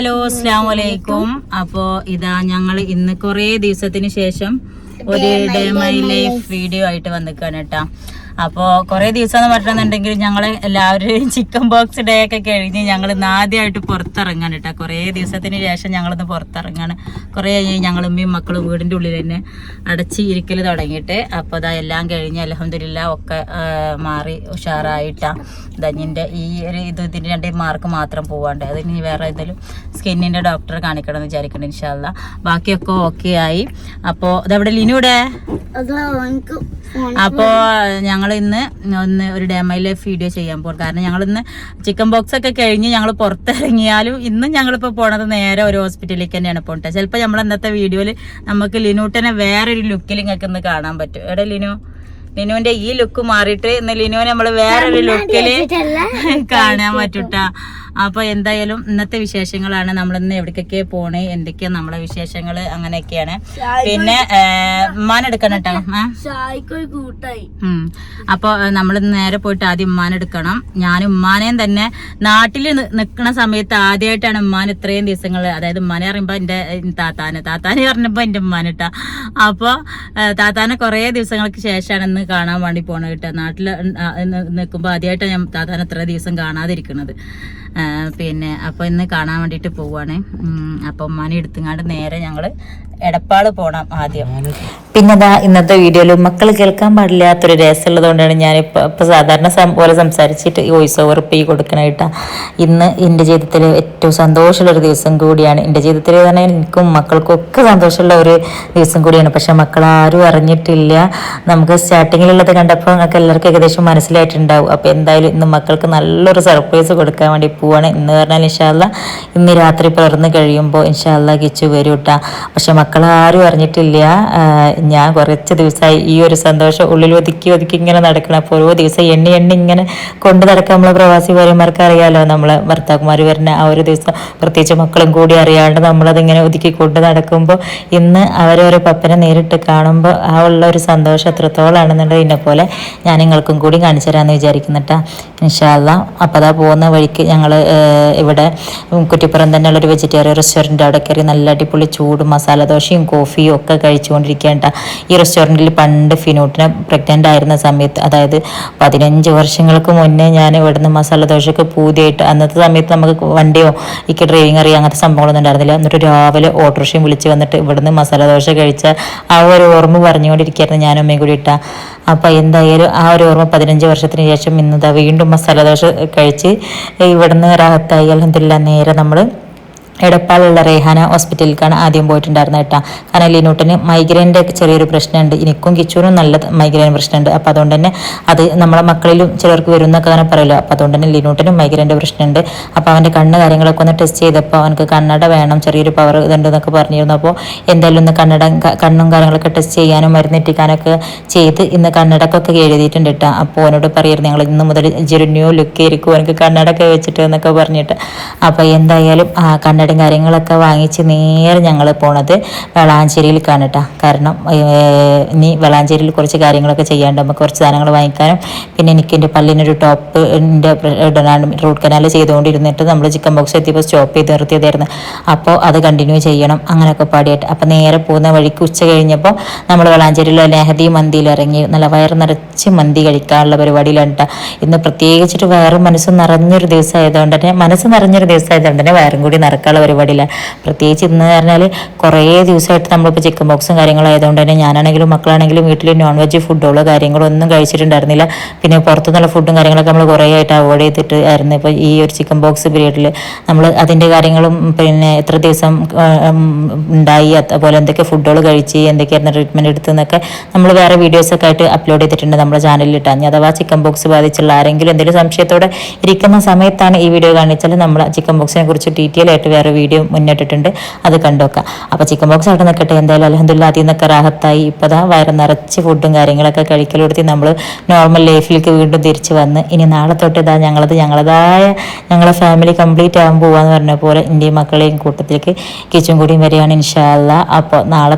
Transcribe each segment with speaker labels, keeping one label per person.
Speaker 1: Hello അസ്സലാമു അലൈക്കും. അപ്പോൾ ഇതാ ഞങ്ങൾ ഇന്ന് കുറേ ദിവസത്തിന് ശേഷം ഒരു ഡേ മൈ ലൈഫ് വീഡിയോ ആയിട്ട് വന്നിക്കാണ് കേട്ടോ. അപ്പോൾ കുറേ ദിവസം എന്ന് പറഞ്ഞിട്ടുണ്ടെങ്കിൽ ഞങ്ങൾ എല്ലാവരും ചിക്കൻ ബോക്സ് ഡേ ഒക്കെ കഴിഞ്ഞ് ഞങ്ങൾ ഇന്ന് ആദ്യമായിട്ട് പുറത്തിറങ്ങാൻ കേട്ടോ. കുറേ ദിവസത്തിന് ശേഷം ഞങ്ങളിന്ന് പുറത്തിറങ്ങാണ്. കുറേ ഞങ്ങൾ ഉമ്മയും മക്കളും വീടിൻ്റെ ഉള്ളിൽ തന്നെ അടച്ച് ഇരിക്കൽ തുടങ്ങിയിട്ട്. അപ്പോൾ അതാ എല്ലാം കഴിഞ്ഞ് അൽഹംദുലില്ലാ ഒക്കെ മാറി ഉഷാറായിട്ടാണ്. ദഞ്ഞിൻ്റെ ഈ ഒരു ഇതിന് 2 മാർക്ക് മാത്രം പോവാണ്ട്, അതിന് വേറെ ഏതെങ്കിലും സ്കിന്നിൻ്റെ ഡോക്ടറെ കാണിക്കണം എന്ന് വിചാരിക്കണം ഇൻഷാ അല്ലാ. ബാക്കിയൊക്കെ ഓക്കെ ആയി. അപ്പോൾ ഇതവിടെ ലിനൂടെ. അപ്പോൾ ഞങ്ങൾ ഇന്ന് ഒരു ഡേ മൈ ലൈഫ് വീഡിയോ ചെയ്യാൻ പോകും. കാരണം ഞങ്ങളിന്ന് ചിക്കൻ ബോക്സ് ഒക്കെ കഴിഞ്ഞ് ഞങ്ങൾ പുറത്തിറങ്ങിയാലും ഇന്നും ഞങ്ങളിപ്പോൾ പോണത് നേരെ ഒരു ഹോസ്പിറ്റലിലേക്ക് തന്നെയാണ് പോകട്ടെ. ചിലപ്പോൾ നമ്മൾ ഇന്നത്തെ വീഡിയോയിൽ നമുക്ക് ലിനൂട്ടനെ വേറൊരു ലുക്കിൽ നിങ്ങൾക്ക് ഇന്ന് കാണാൻ പറ്റും. എവിടെ ലിനുവിന്റെ ഈ ലുക്ക് മാറിയിട്ട് ഇന്ന് ലിനുവിനെ നമ്മൾ വേറൊരു ലുക്കില് കാണാൻ പറ്റൂട്ടാ. അപ്പൊ എന്തായാലും ഇന്നത്തെ വിശേഷങ്ങളാണ്. നമ്മളിന്ന് എവിടേക്കൊക്കെ പോണേ, എന്തൊക്കെയാ നമ്മളെ വിശേഷങ്ങള്, അങ്ങനെയൊക്കെയാണ്. പിന്നെ ഉമ്മാനെടുക്കണം കേട്ടോ. അപ്പൊ നമ്മൾ നേരെ പോയിട്ട് ആദ്യം ഉമ്മാനെടുക്കണം. ഞാൻ ഉമ്മാനെയും തന്നെ നാട്ടിൽ നിൽക്കുന്ന സമയത്ത് ആദ്യമായിട്ടാണ് ഉമ്മാൻ ഇത്രയും ദിവസങ്ങൾ, അതായത് ഉമ്മാനെ പറയുമ്പോ എന്റെ താത്താനെ പറഞ്ഞപ്പോ എന്റെ ഉമ്മാനിട്ടാ. അപ്പൊ താത്താനെ കുറെ ദിവസങ്ങൾക്ക് ശേഷമാണ് ഇന്ന് കാണാൻ വേണ്ടി പോണത് കേട്ടോ. നാട്ടിൽ നിൽക്കുമ്പോൾ ആദ്യമായിട്ടാണ് ഞാൻ താത്താനെ ഇത്ര ദിവസം കാണാതിരിക്കുന്നത്. പിന്നെ അപ്പോൾ ഇന്ന് കാണാൻ വേണ്ടിയിട്ട് പോവുകയാണ്. അപ്പം ഉമ്മാനെ എടുത്തുങ്ങാണ്ട് നേരെ ഞങ്ങൾ എടപ്പാള് പോണം ആദ്യം. പിന്നെ അതാ ഇന്നത്തെ വീഡിയോയിൽ മക്കൾ കേൾക്കാൻ പാടില്ലാത്തൊരു രസമുള്ളത് കൊണ്ടാണ് ഞാനിപ്പോൾ സാധാരണ പോലെ സംസാരിച്ചിട്ട് വോയിസ് ഓവർ ഈ കൊടുക്കണേട്ടാ. ഇന്ന് എൻ്റെ ജീവിതത്തിൽ ഏറ്റവും സന്തോഷമുള്ളൊരു ദിവസം കൂടിയാണ്. എൻ്റെ ജീവിതത്തിൽ തന്നെ എനിക്കും മക്കൾക്കും ഒക്കെ സന്തോഷമുള്ള ഒരു ദിവസം കൂടിയാണ്. പക്ഷെ മക്കളാരും അറിഞ്ഞിട്ടില്ല. നമുക്ക് സ്റ്റാർട്ടിങ്ങിലുള്ളത് കണ്ടപ്പോൾ നിങ്ങൾക്ക് എല്ലാവർക്കും ഏകദേശം മനസ്സിലായിട്ടുണ്ടാവും. അപ്പോൾ എന്തായാലും ഇന്ന് മക്കൾക്ക് നല്ലൊരു സർപ്രൈസ് കൊടുക്കാൻ വേണ്ടി പോവാണ്. ഇന്ന് പറഞ്ഞാൽ ഇൻഷാ അല്ലാ ഇന്ന് രാത്രി പിറന്ന് കഴിയുമ്പോൾ ഇൻഷാ അല്ലാ കിച്ചു വരും കേട്ടാ. പക്ഷെ മക്കളാരും അറിഞ്ഞിട്ടില്ല. ഞാൻ കുറച്ച് ദിവസമായി ഈ ഒരു സന്തോഷം ഉള്ളിൽ ഒതുക്കി ഇങ്ങനെ നടക്കണം. അപ്പോൾ ഓരോ ദിവസം എണ്ണി ഇങ്ങനെ കൊണ്ടു നടക്കാൻ നമ്മളെ പ്രവാസി ഭാര്യമാർക്ക് അറിയാലോ. നമ്മളെ ഭർത്താക്കന്മാർ വരുന്ന ആ ഒരു ദിവസം പ്രത്യേകിച്ച് മക്കളും കൂടി അറിയാണ്ട് നമ്മളതിങ്ങനെ ഒതുക്കി കൊണ്ട് നടക്കുമ്പോൾ ഇന്ന് അവരൊരു പപ്പനെ നേരിട്ട് കാണുമ്പോൾ ആ ഉള്ള ഒരു സന്തോഷം എത്രത്തോളാണെന്നുള്ളത് ഇതിനെ പോലെ ഞാൻ നിങ്ങൾക്കും കൂടി കാണിച്ചു തരാമെന്ന് വിചാരിക്കുന്നിട്ടാ ഇൻഷാ അല്ലാ. അപ്പോൾ അതാ പോകുന്ന വഴിക്ക് ഞങ്ങൾ ഇവിടെ കുറ്റിപ്പുറം തന്നെയുള്ളൊരു വെജിറ്റേറിയൻ റെസ്റ്റോറൻറ്റ് അവിടെ കയറി നല്ല അടിപൊളി ചൂട് മസാല ദോശയും കോഫിയും ഒക്കെ കഴിച്ചുകൊണ്ടിരിക്കേണ്ട. ഈ റെസ്റ്റോറൻറ്റിൽ പണ്ട് ഫിനൂട്ടിനെ പ്രഗ്നൻ്റ് ആയിരുന്ന സമയത്ത്, അതായത് 15 വർഷങ്ങൾക്ക് മുന്നേ ഞാൻ ഇവിടുന്ന് മസാല ദോശയൊക്കെ പൂതിയായിട്ട്, അന്നത്തെ സമയത്ത് നമുക്ക് വണ്ടിയോ എനിക്ക് ഡ്രൈവിംഗ് അറിയാം അങ്ങനത്തെ സംഭവങ്ങളൊന്നും ഉണ്ടായിരുന്നില്ല. എന്നിട്ട് രാവിലെ ഓട്ടോറിക്ഷയും വിളിച്ച് വന്നിട്ട് ഇവിടുന്ന് മസാല ദോശ കഴിച്ച ആ ഒരു ഓർമ്മ പറഞ്ഞുകൊണ്ടിരിക്കുകയായിരുന്നു ഞാനും അമ്മയും കൂടി ഇട്ടാ. അപ്പോൾ എന്തായാലും ആ ഒരു ഓർമ്മ 15 വർഷത്തിന് ശേഷം ഇന്നതാ വീണ്ടും മസാല ദോശ കഴിച്ച് ഇവിടുന്ന് റാഹത്തായി അൽഹംദുലില്ലാ. നേരെ നമ്മൾ എടപ്പാളുള്ള റേഹാന ഹോസ്പിറ്റലിലേക്കാണ് ആദ്യം പോയിട്ടുണ്ടായിരുന്നത് കേട്ടോ. കാരണം ലിനൂട്ടിന് മൈഗ്രെയിൻ്റെ ചെറിയൊരു പ്രശ്നമുണ്ട്. എനിക്കും കിച്ചൂനും നല്ല മൈഗ്രെയിൻ പ്രശ്നമുണ്ട്. അപ്പോൾ അതുകൊണ്ട് തന്നെ അത് നമ്മളെ മക്കളിലും ചിലർക്ക് വരുന്നൊക്കെ അങ്ങനെ പറയുമല്ലോ. അപ്പോൾ അതുകൊണ്ട് തന്നെ ലിനൂട്ടിനും മൈഗ്രെയിൻ്റെ പ്രശ്നമുണ്ട്. അപ്പോൾ അവൻ്റെ കണ്ണ് കാര്യങ്ങളൊക്കെ ഒന്ന് ടെസ്റ്റ് ചെയ്തപ്പോൾ അവനക്ക് കണ്ണട വേണം, ചെറിയൊരു പവർ ഇതുണ്ടെന്നൊക്കെ പറഞ്ഞിരുന്നു. അപ്പോൾ എന്തായാലും ഒന്ന് കണ്ണും കാര്യങ്ങളൊക്കെ ടെസ്റ്റ് ചെയ്യാനും മരുന്നെറ്റിക്കാനൊക്കെ ചെയ്ത് ഇന്ന് കണ്ണടക്കൊക്കെ എഴുതിയിട്ടുണ്ട് കേട്ടോ. അപ്പോൾ അവനോട് പറയുന്നത് ഞങ്ങൾ ഇന്ന് മുതൽ ഒരു ന്യൂ ലുക്ക് ആയിരിക്കും എനിക്ക് കണ്ണടക്കെ വെച്ചിട്ട് എന്നൊക്കെ പറഞ്ഞിട്ട്. അപ്പോൾ എന്തായാലും ആ കണ്ണട കാര്യങ്ങളൊക്കെ വാങ്ങിച്ച് നേരെ ഞങ്ങൾ പോണത് വളാഞ്ചേരിയിലേക്കാണ് കേട്ടോ. കാരണം ഇനി വളാഞ്ചേരിയിൽ കുറച്ച് കാര്യങ്ങളൊക്കെ ചെയ്യാണ്ട് നമുക്ക് കുറച്ച് സാധനങ്ങൾ വാങ്ങിക്കാനും, പിന്നെ എനിക്ക് എൻ്റെ പല്ലിനൊരു ടോപ്പിൻ്റെ റൂട്ട് കനാൽ ചെയ്തുകൊണ്ടിരുന്നിട്ട് നമ്മൾ ചിക്കൻ ബോക്സ് എത്തിയപ്പോൾ സ്റ്റോപ്പ് ചെയ്ത് നിർത്തിയതായിരുന്നു. അപ്പോൾ അത് കണ്ടിന്യൂ ചെയ്യണം അങ്ങനെയൊക്കെ പാടിയായിട്ട്. അപ്പോൾ നേരെ പോകുന്ന വഴിക്ക് ഉച്ച കഴിഞ്ഞപ്പോൾ നമ്മൾ വളാഞ്ചേരിയിലെ നെഹദി മന്തിയിൽ ഇറങ്ങി നല്ല വയറ് നിറച്ച് മന്തി കഴിക്കാനുള്ള പരിപാടിയിലാണ് കേട്ടോ. ഇന്ന് പ്രത്യേകിച്ചിട്ട് വയറും മനസ്സും നിറഞ്ഞൊരു ദിവസമായതുകൊണ്ട് തന്നെ വയറും കൂടി നിറക്കാനുള്ള പരിപാടിയില്ല. പ്രത്യേകിച്ച് ഇന്ന് പറഞ്ഞാൽ കുറേ ദിവസമായിട്ട് നമ്മളിപ്പോൾ ചിക്കൻ ബോക്സും കാര്യങ്ങളായതുകൊണ്ട് തന്നെ ഞാനാണെങ്കിലും മക്കളാണെങ്കിലും വീട്ടിൽ നോൺ വെജ് ഫുഡുകളോ കാര്യങ്ങളോ ഒന്നും കഴിച്ചിട്ടുണ്ടായിരുന്നില്ല. പിന്നെ പുറത്തുനിന്നുള്ള ഫുഡും കാര്യങ്ങളൊക്കെ നമ്മൾ കുറേ ആയിട്ട് അവോയ്ഡ് ചെയ്തിട്ട് ആയിരുന്നു. ഇപ്പോൾ ഈ ഒരു ചിക്കൻ ബോക്സ് പീരീഡിൽ നമ്മൾ അതിൻ്റെ കാര്യങ്ങളും പിന്നെ എത്ര ദിവസം ഉണ്ടായി, അതുപോലെ എന്തൊക്കെ ഫുഡുകൾ കഴിച്ച് എന്തൊക്കെയായിരുന്നു ട്രീറ്റ്മെൻറ്റ് എടുത്തതെന്നൊക്കെ നമ്മൾ വേറെ വീഡിയോസൊക്കെ ആയിട്ട് അപ്ലോഡ് ചെയ്തിട്ടുണ്ട് നമ്മുടെ ചാനലിൽ ഇട്ടാൽ. അഥവാ ചിക്കൻ ബോക്സ് ബാധിച്ചുള്ള ആരെങ്കിലും എന്തെങ്കിലും സംശയത്തോടെ ഇരിക്കുന്ന സമയത്താണ് ഈ വീഡിയോ കാണിച്ചാൽ നമ്മൾ ചിക്കൻ ബോക്സിനെ കുറിച്ച് ഡീറ്റെയിൽ ആയിട്ട് വേറെ വീഡിയോ മുന്നിട്ടിട്ടുണ്ട്, അത് കണ്ടുവെക്കാം. അപ്പോൾ ചിക്കൻ ബോക്സ് അവിടെ നിൽക്കട്ടെ. എന്തായാലും അൽഹംദുലില്ലാ അതിൽ നിന്നൊക്കെ റാഹത്തായി ഇപ്പോൾ വയറ് നിറച്ച് ഫുഡും കാര്യങ്ങളൊക്കെ കഴിക്കലെടുത്ത് നമ്മൾ നോർമൽ ലൈഫിലേക്ക് വീണ്ടും തിരിച്ച് വന്ന് ഇനി നാളെ തൊട്ട് ഞങ്ങളെ ഫാമിലി കംപ്ലീറ്റ് ആകാൻ പോവാന്ന് പറഞ്ഞ പോലെ ഇന്ത്യയും മക്കളെയും കൂട്ടത്തിലേക്ക് കിച്ചും കൂടിയും വരികയാണ് ഇൻഷാ അല്ലാ. അപ്പോൾ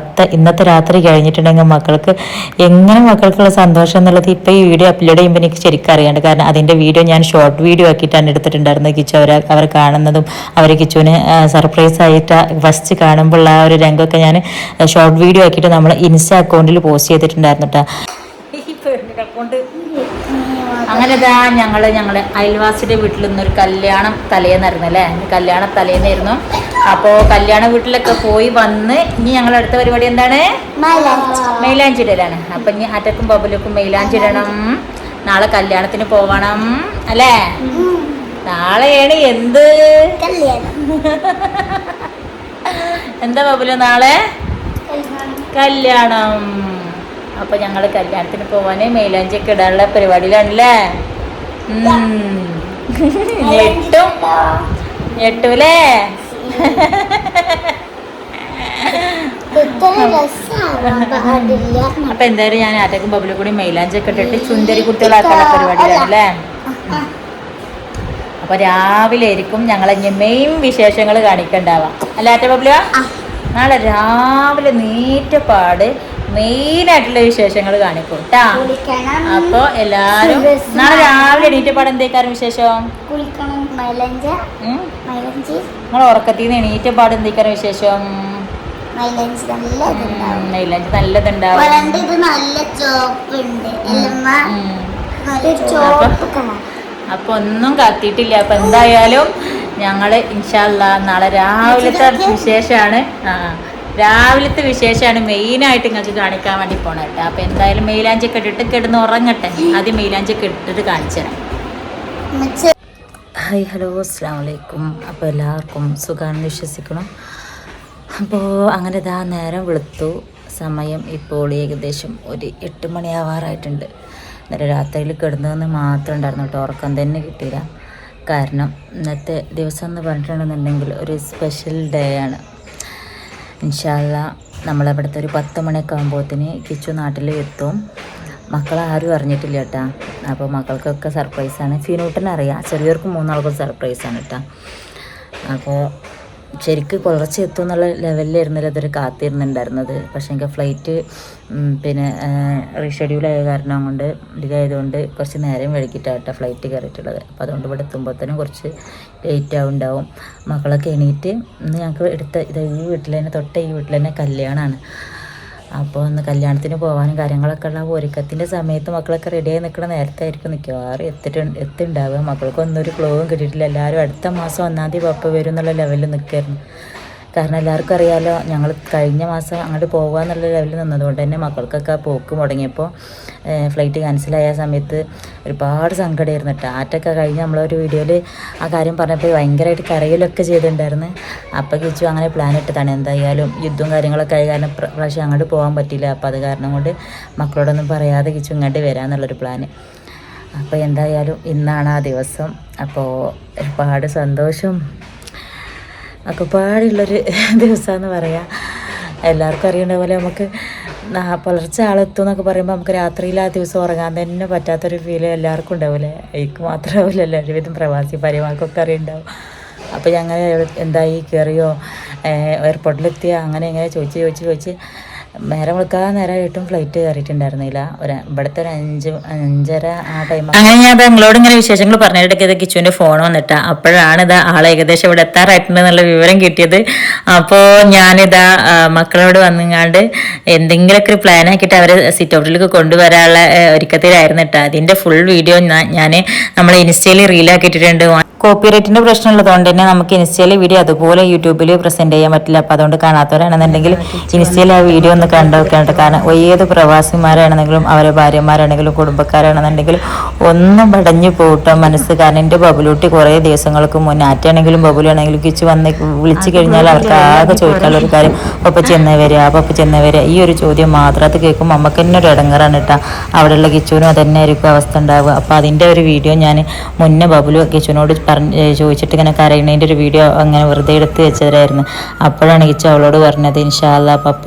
Speaker 1: ഇന്നത്തെ രാത്രി കഴിഞ്ഞിട്ടുണ്ടെങ്കിൽ മക്കൾക്കുള്ള സന്തോഷം എന്നുള്ളത് ഇപ്പോൾ ഈ വീഡിയോ അപ്ലോഡ് ചെയ്യുമ്പോൾ എനിക്ക് ശരിക്കും അറിയാണ്ട്. കാരണം അതിൻ്റെ വീഡിയോ ഞാൻ ഷോർട്ട് വീഡിയോ ആക്കിയിട്ടാണ് എടുത്തിട്ടുണ്ടായിരുന്നത്. കിച്ചു അവർ കാണുന്നതും അവർ കിച്ചുവിന് സർപ്രൈസ് ആയിട്ട് ഫസ്റ്റ് കാണുമ്പോൾ ആ ഒരു രംഗമൊക്കെ ഞാൻ ഷോർട്ട് വീഡിയോ ആക്കിയിട്ട് നമ്മൾ ഇൻസ്റ്റാ അക്കൗണ്ടിൽ പോസ്റ്റ് ചെയ്തിട്ടുണ്ടായിരുന്നു കേട്ടോ. അങ്ങനെ ഇതാ ഞങ്ങളെ അയൽവാസിയുടെ വീട്ടിൽ നിന്നൊരു കല്യാണം തലേന്നായിരുന്നു അല്ലേ, കല്യാണം തലേന്നായിരുന്നു. അപ്പോൾ കല്യാണ വീട്ടിലൊക്കെ പോയി വന്ന് ഇനി ഞങ്ങളുടെ അടുത്ത പരിപാടി എന്താണ്? മൈലാഞ്ചി ഇടലാണ്. അപ്പം ഇനി അറ്റക്കും ബബുലക്കും മൈലാഞ്ചി ഇടണം. നാളെ കല്യാണത്തിന് പോവണം അല്ലേ? നാളെയാണ് എന്ത് എന്താ ബബുല? നാളെ കല്യാണം. അപ്പൊ ഞങ്ങള് കല്യാണത്തിന് പോവാന് മൈലാഞ്ചി ഒക്കെ ഇടാനുള്ള പരിപാടിയിലാണല്ലേ. ഞെട്ടൂലേ? അപ്പൊ എന്തായാലും ഞാൻ ആറ്റക്കും ബബിലും കൂടി മൈലാഞ്ചി ഒക്കെ ഇട്ടിട്ട് ചുന്തരി കുട്ടികളാക്കാനുള്ള പരിപാടിയിലാണല്ലേ. അപ്പൊ രാവിലെ ആയിരിക്കും ഞങ്ങളെ മെയിൻ വിശേഷങ്ങൾ കാണിക്കണ്ടാവാം അല്ല ആറ്റ ബബില? നാളെ രാവിലെ നീറ്റപ്പാട് മെയിനായിട്ടുള്ള വിശേഷങ്ങൾ കാണിക്കും കേട്ടാ. അപ്പൊ എല്ലാരും നാളെ രാവിലെ എണീറ്റപ്പാട് എന്തേക്കാരും വിശേഷം? നിങ്ങൾ ഉറക്കത്തിന്ന് എണീറ്റപ്പാട് എന്തേക്കാരും വിശേഷം? മൈലാഞ്ചി നല്ലതുണ്ടാവും. അപ്പൊ ഒന്നും കത്തിയിട്ടില്ല. അപ്പൊ എന്തായാലും ഞങ്ങള് ഇൻഷാ അല്ലാഹ് നാളെ രാവിലത്തെ വിശേഷമാണ്. രാവിലത്തെ വിശേഷമാണ് മെയിനായിട്ട് നിങ്ങൾക്ക് കാണിക്കാൻ വേണ്ടി പോണ കേട്ടോ. അപ്പോൾ എന്തായാലും മൈലാഞ്ചൊക്കെ ഇട്ടിട്ട് കിടന്ന് ഉറങ്ങട്ടെ. ആദ്യം മൈലാഞ്ചൊക്കെ ഇട്ടിട്ട് കാണിച്ചു തരാം. ഹായ് ഹലോ അസ്സലാമു അലൈക്കും. അപ്പോൾ എല്ലാവർക്കും സുഖമാണെന്ന് വിശ്വസിക്കണം. അപ്പോൾ അങ്ങനെ ഇതാ നേരം വെളുത്തു. സമയം ഇപ്പോൾ ഏകദേശം ഒരു 8 മണിയാവാറായിട്ടുണ്ട്. ഇന്നലെ രാത്രിയിൽ കിടന്നതെന്ന് മാത്രം ഉണ്ടായിരുന്നു കേട്ടോ. ഉറക്കം തന്നെ കിട്ടിയില്ല. കാരണം ഇന്നത്തെ ദിവസം എന്ന് പറഞ്ഞിട്ടുണ്ടെന്നുണ്ടെങ്കിൽ ഒരു സ്പെഷ്യൽ ഡേ ആണ്. ഇൻഷാ അല്ലാഹ് നമ്മളവിടുത്തെ ഒരു 10 മണിയൊക്കെ ആകുമ്പോഴത്തേന് കിച്ചു നാട്ടിൽ എത്തും. മക്കളാരും അറിഞ്ഞിട്ടില്ല കേട്ടോ. അപ്പോൾ മക്കൾക്കൊക്കെ സർപ്രൈസാണ്. ഫിനൂട്ടനറിയാം, ചെറിയവർക്ക് 3 ആൾക്കും സർപ്രൈസാണ് കേട്ടോ. അപ്പോൾ ശരിക്കും കുറച്ച് എത്തും എന്നുള്ള ലെവലിലായിരുന്നില്ല അതൊരു കാത്തിരുന്നുണ്ടായിരുന്നത്. പക്ഷേ എനിക്ക് ഫ്ലൈറ്റ് പിന്നെ റീഷെഡ്യൂളായ കാരണം കൊണ്ട് ഡിലേ ആയതുകൊണ്ട് കുറച്ച് നേരം വൈകിട്ടാണ് കേട്ടോ ഫ്ലൈറ്റ് കയറിയിട്ടുള്ളത്. അപ്പോൾ അതുകൊണ്ട് ഇവിടെ എത്തുമ്പോഴത്തേനും കുറച്ച് ലേറ്റ് ആവുണ്ടാവും. മക്കളൊക്കെ എണീറ്റ് ഇന്ന് ഞങ്ങൾക്ക് ഈ വീട്ടിൽ തന്നെ ഈ വീട്ടിൽ തന്നെ കല്യാണമാണ്. അപ്പോൾ ഒന്ന് കല്യാണത്തിന് പോകാനും കാര്യങ്ങളൊക്കെ ഉള്ള ഒരുക്കത്തിൻ്റെ സമയത്ത് മക്കളൊക്കെ റെഡിയായി നിൽക്കുന്ന നേരത്തായിരിക്കും മിക്കവാറും എത്തിണ്ടാവുക. മക്കൾക്കൊന്നും ഒരു ക്ലോവും കിട്ടിയിട്ടില്ല. എല്ലാവരും അടുത്ത മാസം 1-ാം തീയതി പപ്പ വരും എന്നുള്ള ലെവലിൽ നിൽക്കായിരുന്നു. കാരണം എല്ലാവർക്കും അറിയാമല്ലോ ഞങ്ങൾ കഴിഞ്ഞ മാസം അങ്ങോട്ട് പോകുക എന്നുള്ള ലെവലിൽ നിന്നതുകൊണ്ട് തന്നെ മക്കൾക്കൊക്കെ പോക്ക് മുടങ്ങിയപ്പോൾ ഫ്ലൈറ്റ് ക്യാൻസലായ സമയത്ത് ഒരുപാട് സങ്കടമായിരുന്നു കേട്ടോ. ആറ്റൊക്കെ കഴിഞ്ഞ് നമ്മളൊരു വീഡിയോയിൽ ആ കാര്യം പറഞ്ഞപ്പോൾ ഭയങ്കരമായിട്ട് കരയിലൊക്കെ ചെയ്തിട്ടുണ്ടായിരുന്നു. അപ്പോൾ കിച്ചു അങ്ങനെ പ്ലാൻ ഇട്ടതാണ്. എന്തായാലും യുദ്ധവും കാര്യങ്ങളൊക്കെ ആയ കാരണം പ്രാവശ്യം അങ്ങോട്ട് പോകാൻ പറ്റില്ല. അപ്പോൾ അത് കാരണം കൊണ്ട് മക്കളോടൊന്നും പറയാതെ കിച്ചു ഇങ്ങോട്ട് വരാമെന്നുള്ളൊരു പ്ലാന്. അപ്പോൾ എന്തായാലും ഇന്നാണ് ആ ദിവസം. അപ്പോൾ ഒരുപാട് സന്തോഷം ഒക്കെ പാടുള്ളൊരു ദിവസമെന്ന് പറയാം. എല്ലാവർക്കും അറിയേണ്ട പോലെ നമുക്ക് പുലർച്ചെ ആളെത്തും എന്നൊക്കെ പറയുമ്പോൾ നമുക്ക് രാത്രിയിൽ ആ ദിവസം ഉറങ്ങാൻ തന്നെ പറ്റാത്തൊരു ഫീൽ എല്ലാവർക്കും ഉണ്ടാവില്ലേ. എനിക്ക് മാത്രമാവില്ലല്ലോ, ഒരുവിധം പ്രവാസി പരിമാർക്കൊക്കെ അറിയുണ്ടാവും. അപ്പോൾ ഞങ്ങൾ എന്തായി കയറിയോ എയർപോർട്ടിലെത്തിയോ അങ്ങനെ ഇങ്ങനെ ചോദിച്ച് നേരം വിളിക്കാൻ നേരമായിട്ടും ഫ്ലൈറ്റ് കയറിയിട്ടുണ്ടായിരുന്നില്ല. ഇവിടുത്തെ ഒരു 5-5:30 ആ ടൈം. അങ്ങനെ ഞാൻ നിങ്ങളോട് ഇങ്ങനെ വിശേഷങ്ങൾ പറഞ്ഞിടയ്ക്ക് കിച്ചുവിൻ്റെ ഫോൺ വന്നിട്ടാ. അപ്പോഴാണ് ഇതാ ആൾ ഏകദേശം ഇവിടെ എത്താറായിട്ടുണ്ട് എന്നുള്ള വിവരം കിട്ടിയത്. അപ്പോൾ ഞാനിതാ മക്കളോട് വന്നിങ്ങാണ്ട് എന്തെങ്കിലുമൊക്കെ ഒരു പ്ലാൻ ആക്കിയിട്ട് അവരെ സിറ്റ് ഔട്ടിലേക്ക് കൊണ്ടുവരാനുള്ള ഒരുക്കത്തിലായിരുന്നു കേട്ടോ. അതിൻ്റെ ഫുൾ വീഡിയോ ഞാൻ നമ്മൾ ഇൻസ്റ്റയിൽ റീലാക്കിയിട്ടുണ്ട്. കോപ്പിറൈറ്റിൻ്റെ പ്രശ്നമുള്ളതുകൊണ്ട് തന്നെ നമുക്ക് ഇൻസ്റ്റയിൽ വീഡിയോ അതുപോലെ യൂട്യൂബിൽ പ്രസൻറ്റ് ചെയ്യാൻ പറ്റില്ല. അപ്പോൾ അതുകൊണ്ട് കാണാത്തവരാണെന്നുണ്ടെങ്കിൽ ഇൻസ്റ്റയിൽ ആ വീഡിയോ ഒന്ന് കണ്ടുവെക്കാനുണ്ട്. കാരണം ഏത് പ്രവാസിമാരാണെന്നെങ്കിലും അവരെ ഭാര്യമാരാണെങ്കിലും കുടുംബക്കാരാണെന്നുണ്ടെങ്കിലും ഒന്നും പടഞ്ഞു പോകട്ടോ മനസ്സ്. കാരണം എൻ്റെ ബബുലൂട്ടി കുറേ ദിവസങ്ങൾക്ക് മുന്നേ ആറ്റാണെങ്കിലും ബബുലാണെങ്കിലും കിച്ചു വന്ന് വിളിച്ചു കഴിഞ്ഞാൽ അവർക്ക് ആകെ ചോദിക്കാനുള്ള ഒരു കാര്യം പപ്പ ചെന്നേ വരിക ഈ ഒരു ചോദ്യം മാത്രം. അത് കേൾക്കുമ്പോൾ നമുക്ക് തന്നെ ഒരു ഇടങ്ങറാണ് കേട്ടോ. അവിടെയുള്ള കിച്ചുവിനും അതന്നെ ആയിരിക്കും അവസ്ഥ ഉണ്ടാവുക. അപ്പോൾ അതിൻ്റെ ഒരു വീഡിയോ ഞാൻ മുന്നേ ബബുലു കിച്ചുവിനോട് ചോദിച്ചിട്ട് ഇങ്ങനെ കരയുന്നതിൻ്റെ ഒരു വീഡിയോ അങ്ങനെ വെറുതെ എടുത്ത് വെച്ചതായിരുന്നു. അപ്പോഴാണ് കിച്ചു അവളോട് പറഞ്ഞത് ഇൻഷാ അല്ലാ പപ്പ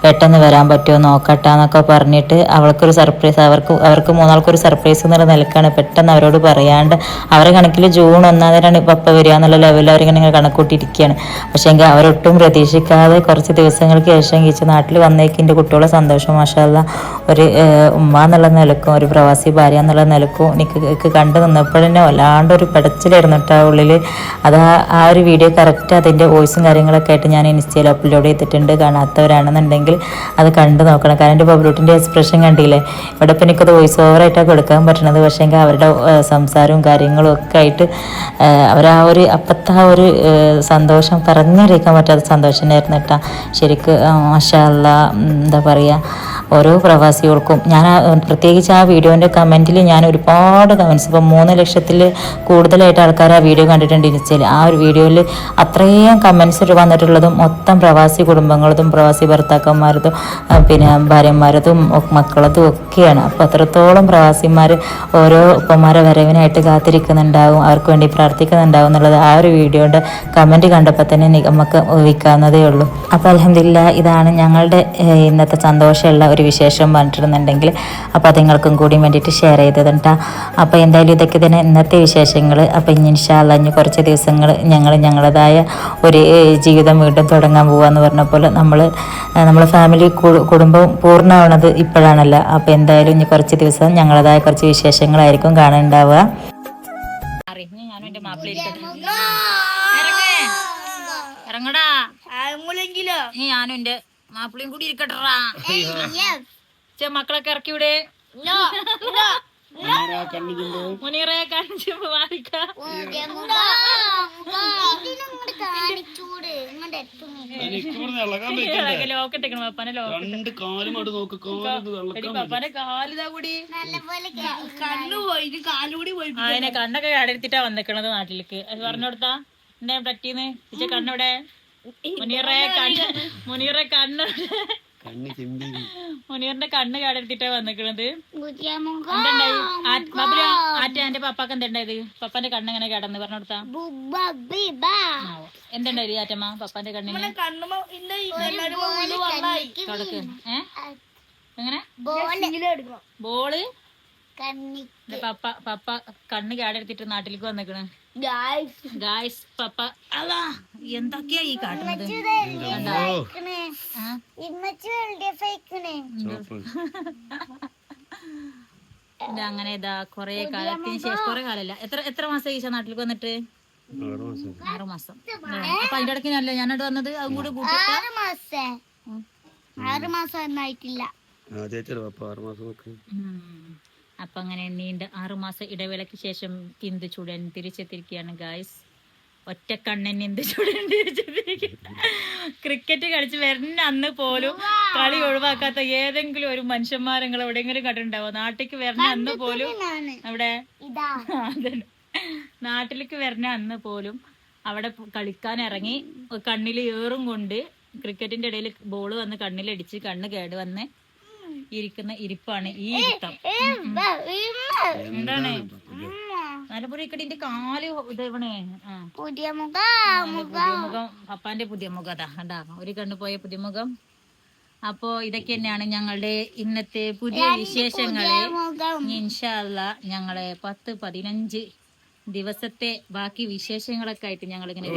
Speaker 1: പെട്ടെന്ന് വരാൻ പറ്റുമോ നോക്കട്ടെ എന്നൊക്കെ പറഞ്ഞിട്ട് അവൾക്കൊരു സർപ്രൈസ്, അവർക്ക് 3 ആൾക്കൊരു സർപ്രൈസ് എന്നുള്ള നിലക്കാണ് പെട്ടെന്ന് അവരോട് പറയാണ്ട്. അവരെ കണക്കിൽ ജൂൺ 1-ാം തീയതിയാണ് പപ്പ വരിക എന്നുള്ള ലെവലിൽ അവരിങ്ങനെ കണക്കൂട്ടിയിരിക്കുകയാണ്. പക്ഷേ എങ്കിൽ അവരൊട്ടും പ്രതീക്ഷിക്കാതെ കുറച്ച് ദിവസങ്ങൾക്ക് ശേഷം കിച്ചു നാട്ടിൽ വന്നേക്കിൻ്റെ കുട്ടികളെ സന്തോഷം മാഷാ അല്ലാ ഒരു ഉമ്മ എന്നുള്ള നിലക്കും ഒരു പ്രവാസി ഭാര്യ എന്നുള്ള നിലക്കും എനിക്ക് കണ്ടു നിന്നപ്പോഴെന്നെ വല്ലാണ്ടൊരു പെടച്ചിലായിരുന്നു കേട്ടോ ഉള്ളിൽ. അത് ആ ഒരു വീഡിയോ കറക്റ്റ് അതിൻ്റെ വോയിസും കാര്യങ്ങളൊക്കെ ആയിട്ട് ഞാൻ ഇൻസ്റ്റയിൽ അപ്ലോഡ് ചെയ്തിട്ടുണ്ട്. കാണാത്തവരാണെന്നുണ്ടെങ്കിൽ അത് കണ്ടു നോക്കണം. കാരണം എൻ്റെ ബബ്ലൂട്ടിൻ്റെ എക്സ്പ്രഷൻ കണ്ടില്ലേ. ഇവിടെ ഇപ്പം എനിക്കത് വോയിസ് ഓവറായിട്ടാണ് കൊടുക്കാൻ പറ്റണത്. പക്ഷേ എങ്കിൽ അവരുടെ സംസാരവും കാര്യങ്ങളും ഒക്കെ ആയിട്ട് അവരാ ഒരു അപ്പത്തെ ആ ഒരു സന്തോഷം പറഞ്ഞറിയിക്കാൻ പറ്റാത്ത സന്തോഷമായിരുന്നു കേട്ടോ ശരിക്ക്. മാഷാ അല്ലാ, എന്താ പറയുക, ഓരോ പ്രവാസികൾക്കും ഞാൻ പ്രത്യേകിച്ച് ആ വീഡിയോൻ്റെ കമൻറ്റിൽ ഞാൻ ഒരുപാട് കമൻറ്റ്സ്, ഇപ്പം 3 ലക്ഷത്തിൽ കൂടുതലായിട്ട് ആൾക്കാർ ആ വീഡിയോ കണ്ടിട്ടുണ്ട് ഇൻസ്റ്റയിൽ. ആ ഒരു വീഡിയോയിൽ അത്രയും കമൻറ്റ്സ് വന്നിട്ടുള്ളതും മൊത്തം പ്രവാസി കുടുംബങ്ങളതും പ്രവാസി ഭർത്താക്കന്മാരതും പിന്നെ ഭാര്യമാരതും മക്കളതും ഒക്കെയാണ്. അപ്പോൾ അത്രത്തോളം പ്രവാസിമാർ ഓരോ ഉപ്പമാരെ വരവിനായിട്ട് കാത്തിരിക്കുന്നുണ്ടാവും, അവർക്ക് വേണ്ടി പ്രാർത്ഥിക്കുന്നുണ്ടാവും എന്നുള്ളത് ആ ഒരു വീഡിയോയുടെ കമൻറ്റ് കണ്ടപ്പോൾ തന്നെ നമുക്ക് ഊഹിക്കാവുന്നതേ ഉള്ളൂ. അപ്പോൾ അൽഹംദുലില്ലാ, ഇതാണ് ഞങ്ങളുടെ ഇന്നത്തെ സന്തോഷമുള്ള ഒരു വിശേഷം പറഞ്ഞിട്ടുണ്ടെങ്കിൽ അപ്പോൾ അത് നിങ്ങൾക്കും കൂടി വേണ്ടിയിട്ട് ഷെയർ ചെയ്തതുണ്ടാ. അപ്പോൾ എന്തായാലും ഇതൊക്കെ തന്നെ ഇന്നത്തെ വിശേഷങ്ങൾ. അപ്പോൾ ഇനി ഇൻഷാ അല്ലാ ഇനി കുറച്ച് ദിവസങ്ങൾ ഞങ്ങളുടേതായ ഒരു ജീവിതം വീണ്ടും തുടങ്ങാൻ പോകാമെന്ന് പറഞ്ഞപ്പോൾ നമ്മളെ ഫാമിലി കുടുംബം പൂർണ്ണമാവുന്നത് ഇപ്പോഴാണല്ലോ. അപ്പോൾ എന്തായാലും ഇനി കുറച്ച് ദിവസം ഞങ്ങളുടേതായ കുറച്ച് വിശേഷങ്ങളായിരിക്കും കാണാനുണ്ടാവുക. ഇറങ്ങടാ, ഞാനും എന്റെ മാപ്പിളയും കൂടി ഇരിക്കട്ടാ. മക്കളൊക്കെ ഇറക്കി വിടെ. മുനീറെ കാണിച്ചു ലോക്കട്ടെക്കണം പപ്പനെ. പപ്പനെ കാലിതാ കൂടി അതിനെ കണ്ണൊക്കെ അടർത്തിട്ടാ വന്നിക്കണത് നാട്ടിലേക്ക്. അത് പറഞ്ഞു കൊടുത്താ എന്നെ പറ്റീന്ന് ഇച്ച കണ്ണെവിടെ? മുനീറെ കണ്ണ് മുനീറിന്റെ കണ്ണ് കേടെടുത്തിട്ടാ വന്നിക്കണത്. എന്റെ പപ്പാക്ക് എന്തുണ്ടായത്? പപ്പാന്റെ കണ്ണ് എങ്ങനെ കേടന്ന് പറഞ്ഞു കൊടുത്താ എന്തുണ്ടായി ആറ്റമ്മ പപ്പാന്റെ കണ്ണിന്? തുടക്ക് എങ്ങനെ ബോള് പപ്പ കണ്ണ് കേടെടുത്തിട്ട് നാട്ടിലേക്ക് വന്നിക്കണ്. ഗായ്സ് പപ്പ അല്ല എന്തൊക്കെയാ ഈ കാട്ടുന്നത്? അങ്ങനെ ഇതാ കൊറേ കാലത്തിന് ശേഷം, കൊറേ കാലല്ല, എത്ര മാസം ഈശ നാട്ടിലേക്ക് വന്നിട്ട്? 6 മാസം. അപ്പൊ അതിന്റെ ഇടയ്ക്ക് അല്ലേ ഞാനോട് വന്നത്? അതും കൂടി കൂട്ടിട്ട്
Speaker 2: 6 മാസം ആയിട്ടില്ല.
Speaker 1: അപ്പൊ അങ്ങനെ നീണ്ട 6 മാസം ഇടവേളയ്ക്ക് ശേഷം ഇന്ദു ചൂടൻ തിരിച്ചെത്തിരിക്കുകയാണ് ഗായ്സ്. ഒറ്റ കണ്ണൻ ഇന്ദു ചൂടൻ തിരിച്ചെത്തിരിക്കുക. ക്രിക്കറ്റ് കളിച്ച് വരുന്ന അന്ന് പോലും കളി ഒഴിവാക്കാത്ത ഏതെങ്കിലും ഒരു മനുഷ്യന്മാരങ്ങൾ എവിടെയെങ്കിലും കണ്ടിട്ടുണ്ടാവോ? നാട്ടിലേക്ക് വരുന്ന അന്ന് പോലും അവിടെ നാട്ടിലേക്ക് വരുന്ന അന്ന് പോലും അവിടെ കളിക്കാൻ ഇറങ്ങി കണ്ണിൽ ഏറും കൊണ്ട് ക്രിക്കറ്റിന്റെ ഇടയിൽ ബോള് വന്ന് കണ്ണിലടിച്ച് കണ്ണ് കേട് വന്ന് ഇരിക്കുന്ന ഇരിപ്പാണ് ഈ ഇരുത്തം. എന്താണ് മലപ്പുറം ഇക്കടിന്റെ കാല് ഇതവണേ പുതിയ മുഖം, പപ്പാന്റെ പുതിയ മുഖം. അതാ കണ്ടാ ഒരു കണ്ണു പോയ പുതിയ മുഖം. അപ്പോ ഇതൊക്കെ തന്നെയാണ് ഞങ്ങളുടെ ഇന്നത്തെ പുതിയ വിശേഷങ്ങള്. ഇൻഷാ അല്ലാ ഞങ്ങളെ 10-15 ദിവസത്തെ ബാക്കി വിശേഷങ്ങളൊക്കെ ആയിട്ട് ഞങ്ങളിങ്ങനെ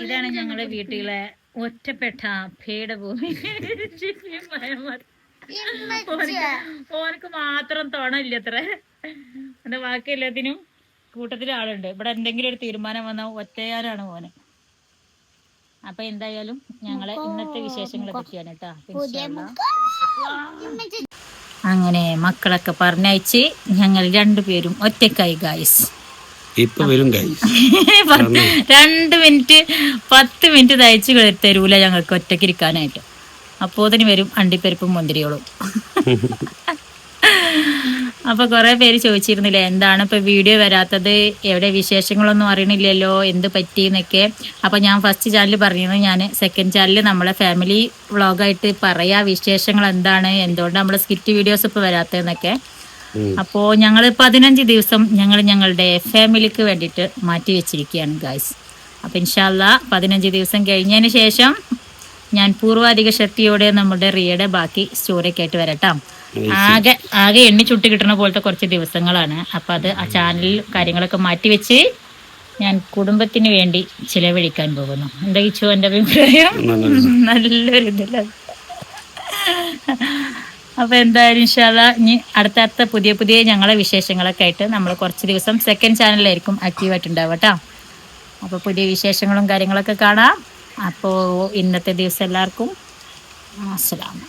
Speaker 1: ഇതാണ് ഞങ്ങളുടെ വീട്ടിലെ ഒറ്റപ്പെട്ട ഭേടഭൂമി. ഓനക്ക് മാത്രം തോണയില്ലത്ര. എന്റെ ബാക്കി എല്ലാത്തിനും കൂട്ടത്തിൽ ആളുണ്ട്. ഇവിടെ എന്തെങ്കിലും ഒരു തീരുമാനം വന്നാൽ ഒറ്റയാനാണ് ഓന്. അപ്പൊ എന്തായാലും ഞങ്ങളെ ഇന്നത്തെ വിശേഷങ്ങൾ പറ്റിയാണ് കേട്ടാ. അങ്ങനെ മക്കളൊക്കെ പറഞ്ഞയച്ച് ഞങ്ങൾ 2 പേരും ഒറ്റക്കായി ഗായ്സ്. 2 മിനിറ്റ് 10 മിനിറ്റ് തയ്ച്ച് തരൂല ഞങ്ങൾക്ക് ഒറ്റയ്ക്ക് ഇരിക്കാനായിട്ട്. അപ്പോതിന് വരും അണ്ടിപ്പരിപ്പും മുന്തിരിയോളും. അപ്പൊ കുറെ പേര് ചോദിച്ചിരുന്നില്ലേ എന്താണ് ഇപ്പൊ വീഡിയോ വരാത്തത്, എവിടെ വിശേഷങ്ങളൊന്നും അറിയണില്ലല്ലോ, എന്ത് പറ്റിന്നൊക്കെ. അപ്പൊ ഞാൻ ഫസ്റ്റ് ചാനൽ പറഞ്ഞിരുന്നു, ഞാൻ സെക്കൻഡ് ചാനലിൽ നമ്മളെ ഫാമിലി വ്ളോഗായിട്ട് പറയാ വിശേഷങ്ങൾ എന്താണ്, എന്തുകൊണ്ട് നമ്മളെ സ്കിറ്റ് വീഡിയോസ് ഇപ്പൊ വരാത്തതെന്നൊക്കെ. അപ്പോ ഞങ്ങള് 15 ദിവസം ഞങ്ങളുടെ ഫാമിലിക്ക് വേണ്ടിയിട്ട് മാറ്റി വെച്ചിരിക്കുകയാണ് ഗായ്സ്. അപ്പൊ ഇൻഷാ അല്ലാ 15 ദിവസം കഴിഞ്ഞതിന് ശേഷം ഞാൻ പൂർവാധിക ശക്തിയോടെ നമ്മുടെ റിയയുടെ ബാക്കി സ്റ്റോറിയൊക്കെ ആയിട്ട് വരട്ടാം. ആകെ എണ്ണി ചുട്ടി കിട്ടുന്ന പോലത്തെ കുറച്ച് ദിവസങ്ങളാണ്. അപ്പൊ അത് ആ ചാനലിൽ കാര്യങ്ങളൊക്കെ മാറ്റി വെച്ച് ഞാൻ കുടുംബത്തിന് വേണ്ടി ചിലവഴിക്കാൻ പോകുന്നു. എന്താ കിച്ചു എന്റെ അഭിപ്രായം? നല്ലൊരു ഇതില്ല. അപ്പോൾ എന്തായാലും ഇൻഷാല്ല ഇനി അടുത്ത പുതിയ ഞങ്ങളെ വിശേഷങ്ങളൊക്കെ ആയിട്ട് നമ്മൾ കുറച്ച് ദിവസം സെക്കൻഡ് ചാനലിലായിരിക്കും ആക്റ്റീവായിട്ടുണ്ടാവുക കേട്ടോ. അപ്പോൾ പുതിയ വിശേഷങ്ങളും കാര്യങ്ങളൊക്കെ കാണാം. അപ്പോൾ ഇന്നത്തെ ദിവസം എല്ലാവർക്കും അസ്സലാമു.